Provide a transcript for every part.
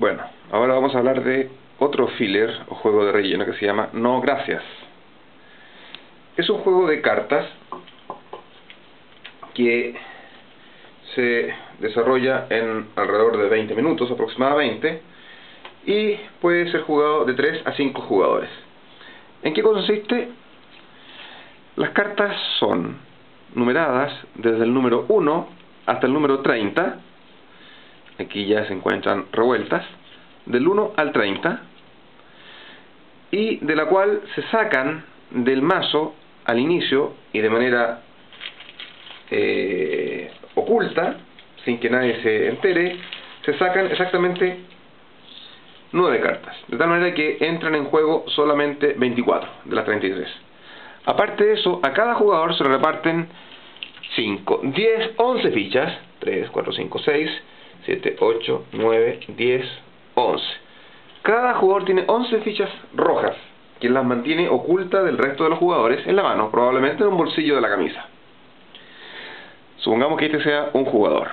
Bueno, ahora vamos a hablar de otro filler o juego de relleno que se llama No Gracias. Es un juego de cartas que se desarrolla en alrededor de 20 minutos aproximadamente y puede ser jugado de 3 a 5 jugadores. ¿En qué consiste? Las cartas son numeradas desde el número 1 hasta el número 30. Aquí ya se encuentran revueltas del 1 al 30, y de la cual se sacan del mazo al inicio y de manera oculta, sin que nadie se entere, se sacan exactamente 9 cartas, de tal manera que entran en juego solamente 24 de las 33. Aparte de eso, a cada jugador se le reparten 5, 10, 11 fichas, 3, 4, 5, 6, 7, 8, 9, 10, 11. Cada jugador tiene 11 fichas rojas, que las mantiene ocultas del resto de los jugadores en la mano, probablemente en un bolsillo de la camisa. Supongamos que este sea un jugador.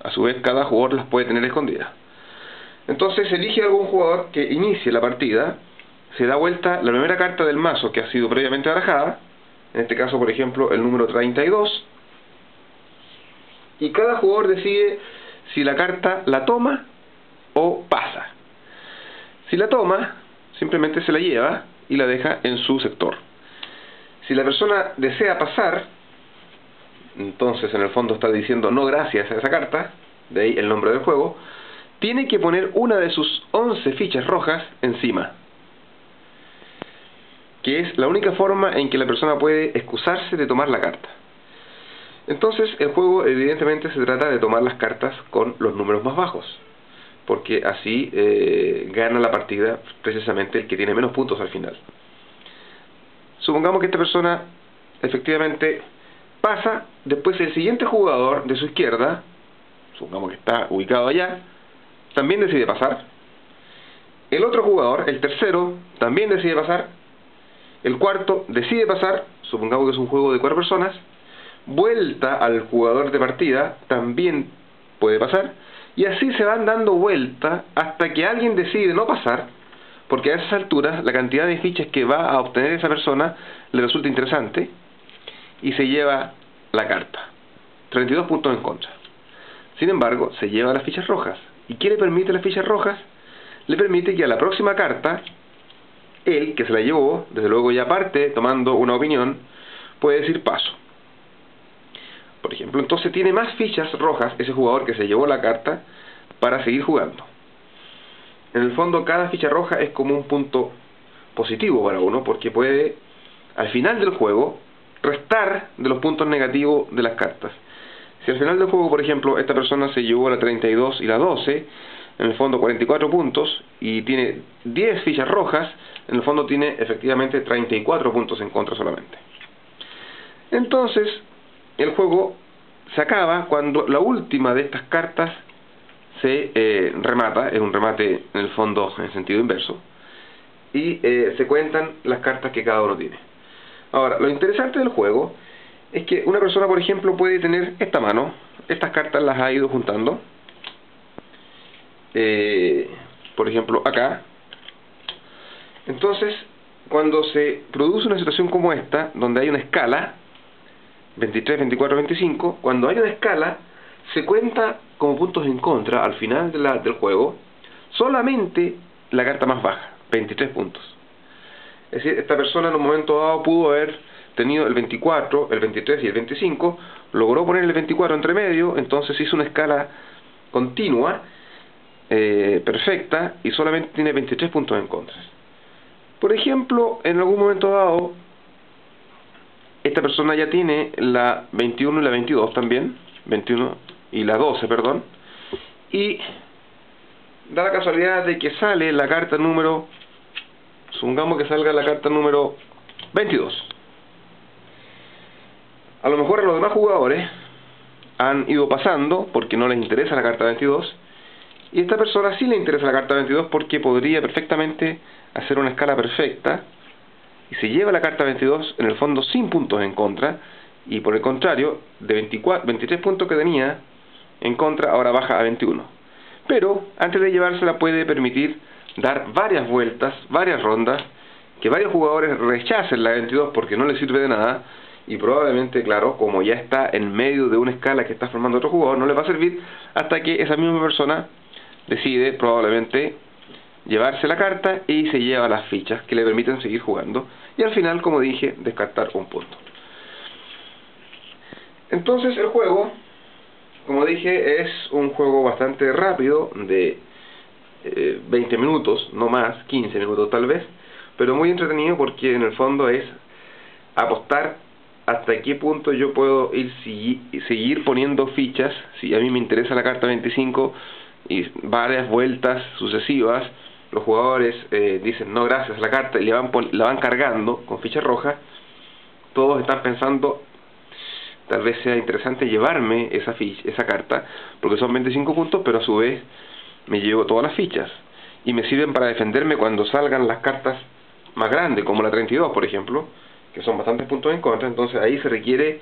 A su vez, cada jugador las puede tener escondidas. Entonces, elige algún jugador que inicie la partida, se da vuelta la primera carta del mazo que ha sido previamente barajada, en este caso, por ejemplo, el número 32, y cada jugador decide si la carta la toma o pasa. Si la toma, simplemente se la lleva y la deja en su sector. Si la persona desea pasar, entonces en el fondo está diciendo no gracias a esa carta, de ahí el nombre del juego, tiene que poner una de sus 11 fichas rojas encima, que es la única forma en que la persona puede excusarse de tomar la carta. Entonces el juego evidentemente se trata de tomar las cartas con los números más bajos, porque así gana la partida precisamente el que tiene menos puntos al final. Supongamos que esta persona efectivamente pasa, después el siguiente jugador de su izquierda, supongamos que está ubicado allá, también decide pasar. El otro jugador, el tercero, también decide pasar. El cuarto decide pasar, supongamos que es un juego de 4 personas, vuelta al jugador de partida, también puede pasar, y así se van dando vuelta hasta que alguien decide no pasar, porque a esas alturas la cantidad de fichas que va a obtener esa persona le resulta interesante y se lleva la carta. 32 puntos en contra. Sin embargo, se lleva las fichas rojas. ¿Y qué le permite las fichas rojas? Le permite que a la próxima carta, él, que se la llevó, desde luego ya parte tomando una opinión, puede decir paso. Por ejemplo, entonces tiene más fichas rojas ese jugador que se llevó la carta para seguir jugando. En el fondo, cada ficha roja es como un punto positivo para uno, porque puede, al final del juego, restar de los puntos negativos de las cartas. Si al final del juego, por ejemplo, esta persona se llevó la 32 y la 12, en el fondo 44 puntos, y tiene 10 fichas rojas, en el fondo tiene efectivamente 34 puntos en contra solamente. Entonces, el juego se acaba cuando la última de estas cartas se remata, es un remate en el fondo en sentido inverso, y se cuentan las cartas que cada uno tiene. Ahora, lo interesante del juego es que una persona, por ejemplo, puede tener esta mano, estas cartas las ha ido juntando, por ejemplo acá. Entonces, cuando se produce una situación como esta, donde hay una escala 23, 24, 25, cuando hay una escala se cuenta como puntos en contra al final del juego solamente la carta más baja, 23 puntos. Es decir, esta persona en un momento dado pudo haber tenido el 24, el 23 y el 25, logró poner el 24 entre medio, entonces hizo una escala continua, perfecta, y solamente tiene 23 puntos en contra. Por ejemplo, en algún momento dado, esta persona ya tiene la 21 y la 22 también, 21 y la 12, perdón, y da la casualidad de que sale la carta número, supongamos que salga la carta número 22. A lo mejor a los demás jugadores han ido pasando porque no les interesa la carta 22, y a esta persona sí le interesa la carta 22 porque podría perfectamente hacer una escala perfecta y se lleva la carta 22 en el fondo sin puntos en contra, y por el contrario, de 23 puntos que tenía en contra, ahora baja a 21. Pero antes de llevársela puede permitir dar varias vueltas, varias rondas, que varios jugadores rechacen la 22 porque no les sirve de nada, y probablemente, claro, como ya está en medio de una escala que está formando otro jugador, no le va a servir hasta que esa misma persona decide probablemente llevarse la carta y se lleva las fichas que le permiten seguir jugando, y al final, como dije, descartar un punto. Entonces el juego, como dije, es un juego bastante rápido, de 20 minutos, no más, 15 minutos tal vez, pero muy entretenido porque en el fondo es apostar hasta qué punto yo puedo seguir poniendo fichas. Si a mí me interesa la carta 25 y varias vueltas sucesivas, los jugadores dicen no gracias a la carta y la van cargando con fichas rojas. Todos están pensando, tal vez sea interesante llevarme esa carta, porque son 25 puntos, pero a su vez me llevo todas las fichas y me sirven para defenderme cuando salgan las cartas más grandes, como la 32 por ejemplo, que son bastantes puntos en contra. Entonces ahí se requiere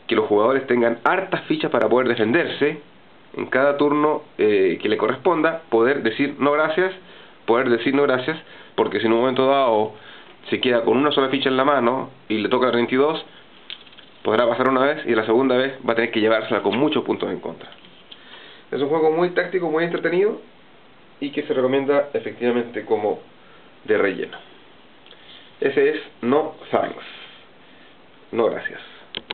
que los jugadores tengan hartas fichas para poder defenderse en cada turno que le corresponda, poder decir no gracias, porque si en un momento dado se queda con una sola ficha en la mano y le toca la 32, podrá pasar una vez y la segunda vez va a tener que llevársela con muchos puntos en contra. Es un juego muy táctico, muy entretenido y que se recomienda efectivamente como de relleno. Ese es No Thanks. No gracias.